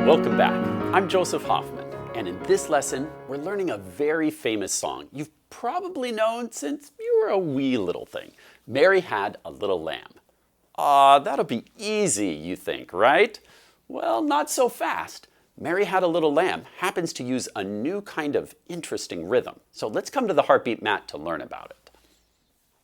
Welcome back. I'm Joseph Hoffman, and in this lesson, we're learning a very famous song you've probably known since you were a wee little thing. Mary Had a Little Lamb. That'll be easy, you think, right? Well, not so fast. Mary Had a Little Lamb happens to use a new kind of interesting rhythm. So let's come to the heartbeat mat to learn about it.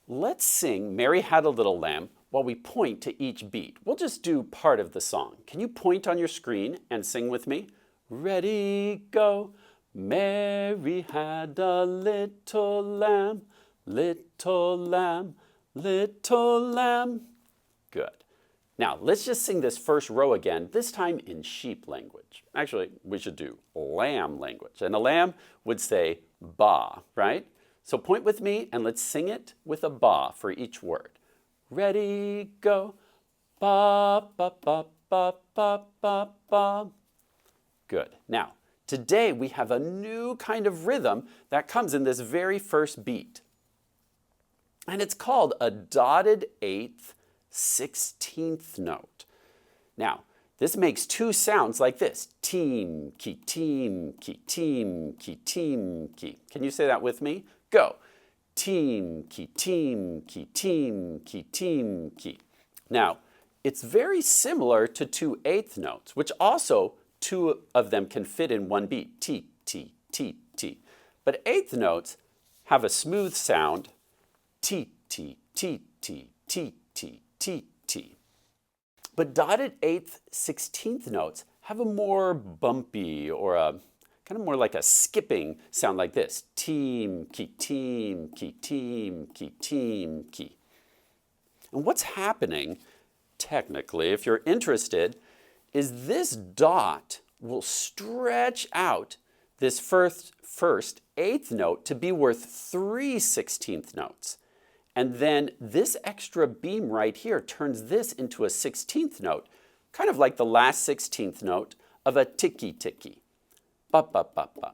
Let's sing Mary Had a Little Lamb while we point to each beat. We'll just do part of the song. Can you point on your screen and sing with me? Ready, go. Mary had a little lamb, little lamb, little lamb. Good. Now, let's just sing this first row again, this time in sheep language. Actually, we should do lamb language. And a lamb would say ba, right? So point with me and let's sing it with a ba for each word. Ready, go. Ba, ba, ba, ba, ba, ba, ba. Good. Now, today we have a new kind of rhythm that comes in this very first beat. And it's called a dotted eighth 16th note. Now, this makes two sounds like this. Team, key, team, key, team, key, team, key. Can you say that with me? Go. Team, key, team, key, team, key, team, key. Now, it's very similar to two eighth notes, which also two of them can fit in one beat. T, T, T, T. But eighth notes have a smooth sound. T, T, T, T, T, T, T, T. But dotted eighth 16th notes have a more bumpy or a kind of more like a skipping sound like this. Team, key, team, key, team, key, team, key. And what's happening, technically, if you're interested, is this dot will stretch out this first eighth note to be worth 3 16th notes. And then this extra beam right here turns this into a 16th note, kind of like the last 16th note of a ticky-ticky. Ba, ba, ba, ba.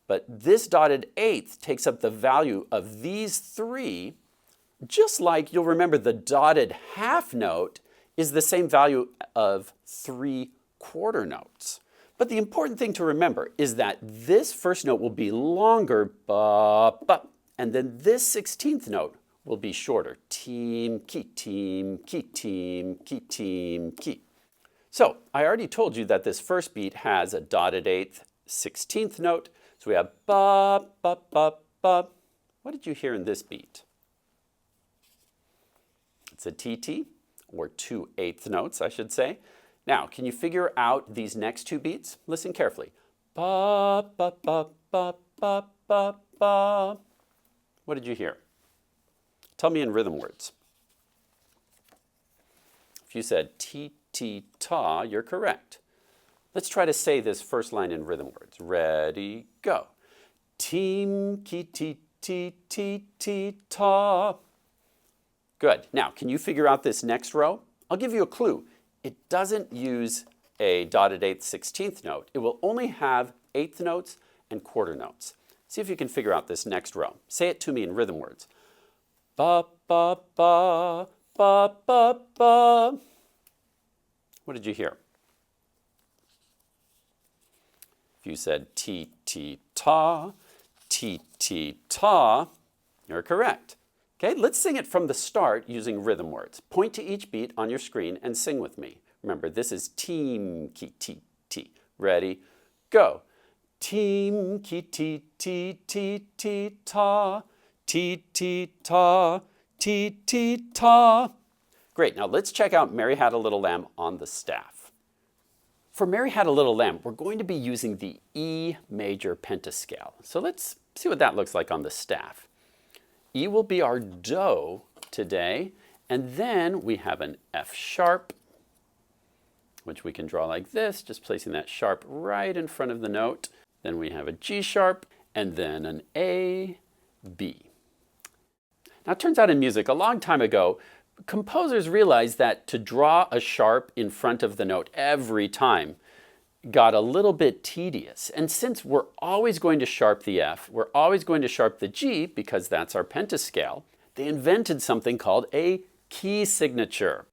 But this dotted eighth takes up the value of these three, just like you'll remember the dotted half note is the same value of 3 quarter notes. But the important thing to remember is that this first note will be longer, ba, ba, and then this 16th note will be shorter. Team, key, team, key, team, key, team, key. So I already told you that this first beat has a dotted eighth 16th note. So we have ba, ba, ba, ba. What did you hear in this beat? It's a TT, or 2 eighth notes, I should say. Now, can you figure out these next two beats? Listen carefully. Ba, ba, ba, ba, ba, ba, ba. What did you hear? Tell me in rhythm words. If you said ti, ti, ta, you're correct. Let's try to say this first line in rhythm words. Ready, go. Team, ki, ti, ti, ti, ti, ta. Good. Now, can you figure out this next row? I'll give you a clue. It doesn't use a dotted eighth 16th note. It will only have eighth notes and quarter notes. See if you can figure out this next row. Say it to me in rhythm words. Ba, ba, ba, ba, ba, ba. What did you hear? If you said ti, ti, ta, you're correct. Okay, let's sing it from the start using rhythm words. Point to each beat on your screen and sing with me. Remember, this is team, ki, ti, ti. Ready, go. Team, ki, ti, ti, ti, ti, ta. Ti, ti, ta, ti, ti, ta. Great, now let's check out Mary Had a Little Lamb on the staff. For Mary Had a Little Lamb, we're going to be using the E major pentascale. So let's see what that looks like on the staff. E will be our do today, and then we have an F sharp, which we can draw like this, just placing that sharp right in front of the note. Then we have a G sharp, and then an A, B. Now, it turns out in music, a long time ago, composers realized that to draw a sharp in front of the note every time got a little bit tedious. And since we're always going to sharp the F, we're always going to sharp the G, because that's our pentascale, they invented something called a key signature.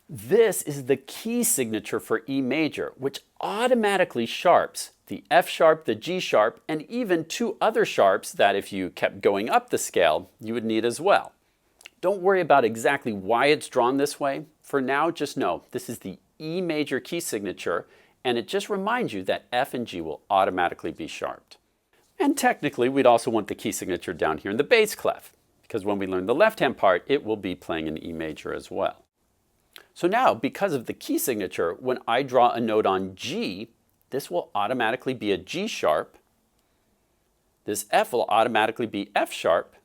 This is the key signature for E major, which automatically sharps the F sharp, the G sharp, and even two other sharps that if you kept going up the scale, you would need as well. Don't worry about exactly why it's drawn this way. For now, just know this is the E major key signature, and it just reminds you that F and G will automatically be sharped. And technically, we'd also want the key signature down here in the bass clef, because when we learn the left-hand part, it will be playing in E major as well. So now, because of the key signature, when I draw a note on G, this will automatically be a G sharp. This F will automatically be F sharp.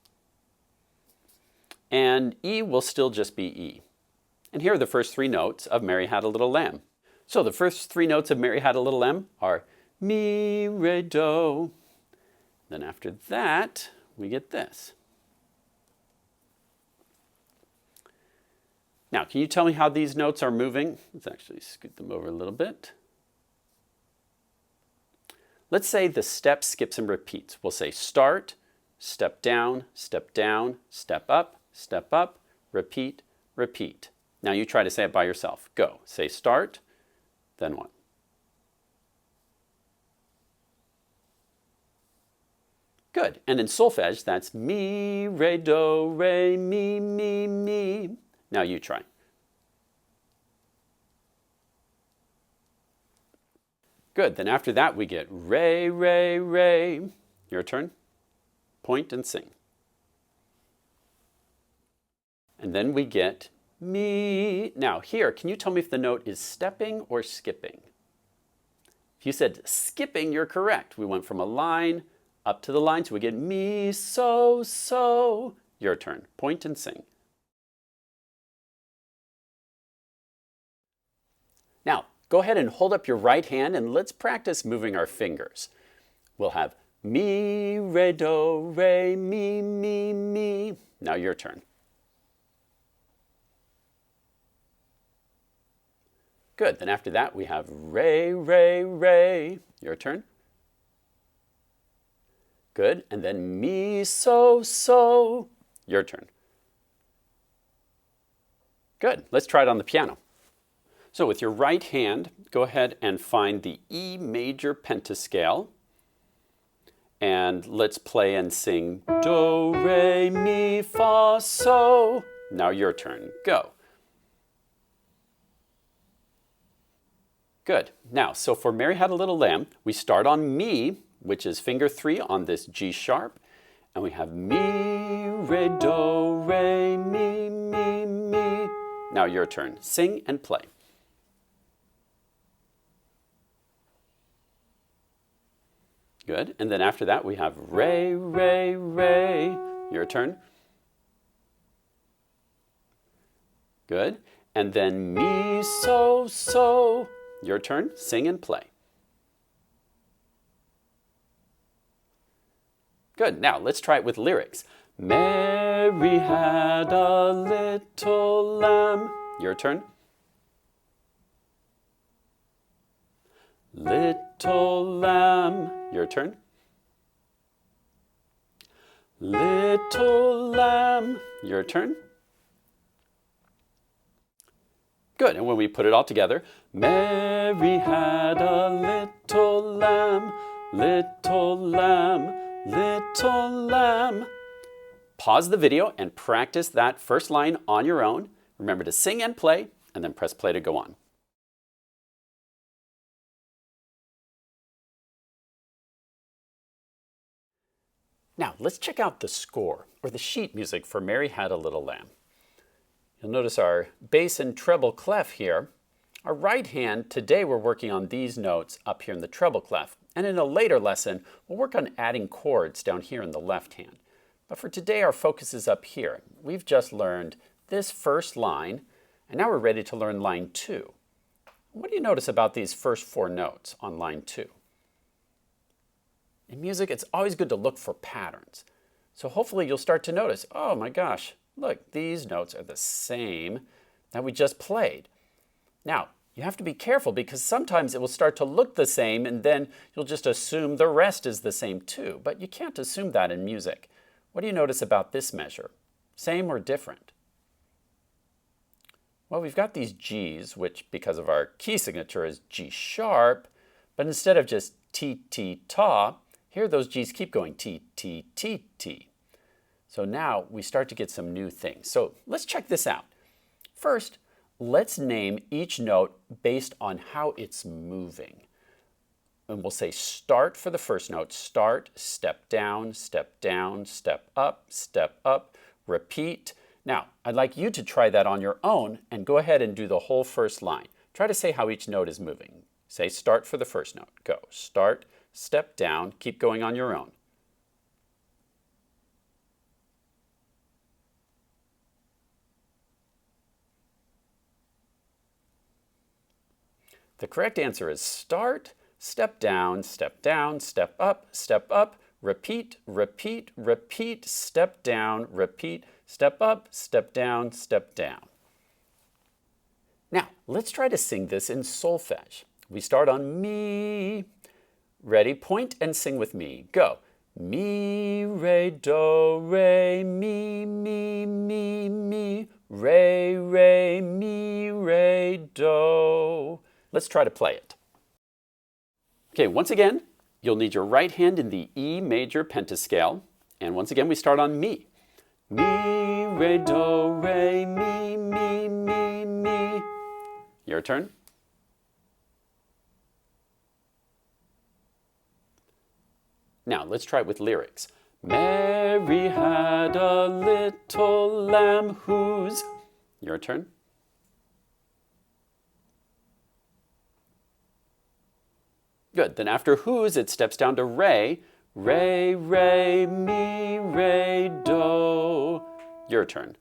And E will still just be E. And here are the first three notes of Mary Had a Little Lamb. So the first three notes of Mary Had a Little Lamb are mi, re, do. Then after that, we get this. Now, can you tell me how these notes are moving? Let's actually scoot them over a little bit. Let's say the step, skips, and repeats. We'll say start, step down, step up, repeat, repeat. Now you try to say it by yourself. Go. Say start, then what? Good. And in solfege, that's mi, re, do, re, mi, mi, mi. Now you try. Good. Then after that, we get re, re, re. Your turn. Point and sing. And then we get mi. Now here, can you tell me if the note is stepping or skipping? If you said skipping, you're correct. We went from a line up to the line, so we get mi, so, so. Your turn. Point and sing. Now, go ahead and hold up your right hand and let's practice moving our fingers. We'll have mi, re, do, re, mi, mi, mi. Now your turn. Good. Then after that, we have re, re, re. Your turn. Good. And then mi, so, so. Your turn. Good. Let's try it on the piano. So with your right hand, go ahead and find the E major pentascale. And let's play and sing do, re, mi, fa, so. Now your turn. Go. Good. Now, so for Mary Had a Little Lamb, we start on mi, which is finger 3 on this G sharp. And we have mi, re, do, re, mi, mi, mi. Now your turn. Sing and play. Good. And then after that, we have re, re, re. Your turn. Good. And then mi, so, so. Your turn. Sing and play. Good. Now, let's try it with lyrics. Mary had a little lamb. Your turn. Little lamb. Your turn. Little lamb. Your turn. Good. And when we put it all together, Mary had a little lamb, little lamb, little lamb. Pause the video and practice that first line on your own. Remember to sing and play, and then press play to go on. Now, let's check out the score, or the sheet music for Mary Had a Little Lamb. You'll notice our bass and treble clef here. Our right hand, today we're working on these notes up here in the treble clef. And in a later lesson, we'll work on adding chords down here in the left hand. But for today, our focus is up here. We've just learned this first line, and now we're ready to learn line 2. What do you notice about these first 4 notes on line 2? In music, it's always good to look for patterns. So hopefully you'll start to notice, oh my gosh, look, these notes are the same that we just played. Now, you have to be careful because sometimes it will start to look the same and then you'll just assume the rest is the same too. But you can't assume that in music. What do you notice about this measure? Same or different? Well, we've got these G's, which because of our key signature is G sharp, but instead of just T, T, ta, here those G's keep going T, T, T, T. So now we start to get some new things. So let's check this out. First, let's name each note based on how it's moving. And we'll say start for the first note. Start, step down, step up, repeat. Now, I'd like you to try that on your own and go ahead and do the whole first line. Try to say how each note is moving. Say start for the first note. Go. Start, step down, keep going on your own. The correct answer is start, step down, step up, repeat, repeat, repeat, step down, repeat, step up, step down, step down. Now, let's try to sing this in solfege. We start on mi. Ready? Point and sing with me. Go. Mi, re, do, re, mi, mi, mi, mi, re, mi, re, do. Let's try to play it. Okay, once again, you'll need your right hand in the E major pentascale. And once again, we start on mi. Mi, re, do, re, mi, mi, mi, mi. Your turn. Now, let's try it with lyrics. Mary had a little lamb whose... Your turn. Good. Then after whose, it steps down to re. Re, re, mi, re, do. Your turn.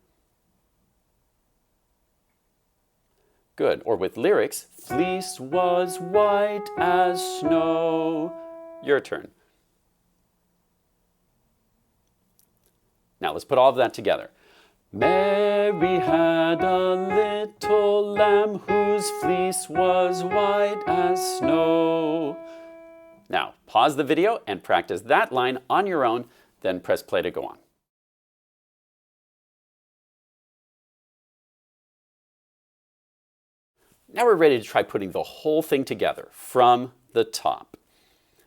Good. Or with lyrics, fleece was white as snow. Your turn. Now let's put all of that together. Mary had a little lamb whose fleece was white as snow. Now pause the video and practice that line on your own, then press play to go on. Now we're ready to try putting the whole thing together from the top.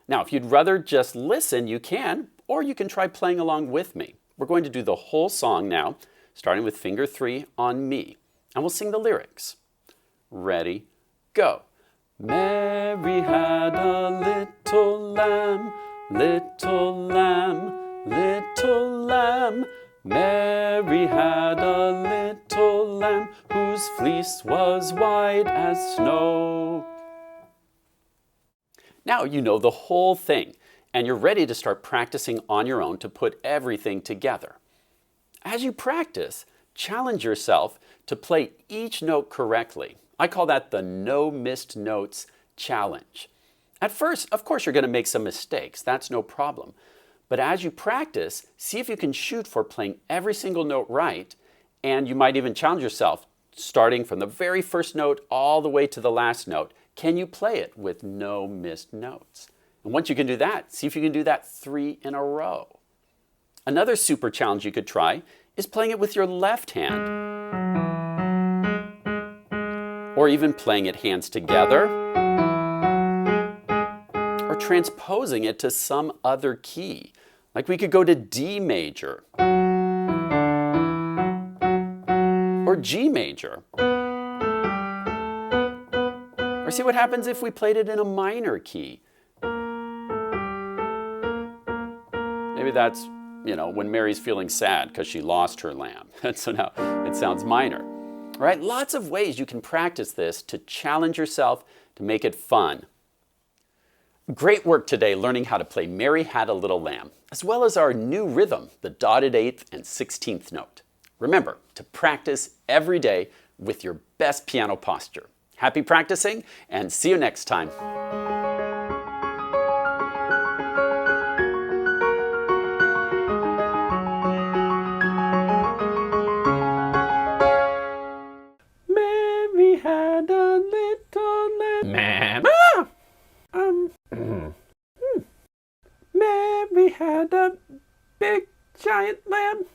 Now if you'd rather just listen, you can, or you can try playing along with me. We're going to do the whole song now, starting with finger 3 on mi. And we'll sing the lyrics. Ready, go. Mary had a little lamb, little lamb, little lamb. Mary had a little lamb whose fleece was white as snow. Now you know the whole thing, and you're ready to start practicing on your own to put everything together. As you practice, challenge yourself to play each note correctly. I call that the no missed notes challenge. At first, of course, you're going to make some mistakes. That's no problem. But as you practice, see if you can shoot for playing every single note right, and you might even challenge yourself, starting from the very first note all the way to the last note. Can you play it with no missed notes? And once you can do that, see if you can do that 3 in a row. Another super challenge you could try is playing it with your left hand. Or even playing it hands together. Or transposing it to some other key. Like we could go to D major. Or G major. Or see what happens if we played it in a minor key. Maybe that's, when Mary's feeling sad because she lost her lamb. And so now it sounds minor. All right, lots of ways you can practice this to challenge yourself, to make it fun. Great work today learning how to play Mary Had a Little Lamb, as well as our new rhythm, the dotted 8th and 16th note. Remember to practice every day with your best piano posture. Happy practicing, and see you next time. Mary had a little lamb. Mary had a big giant lamb.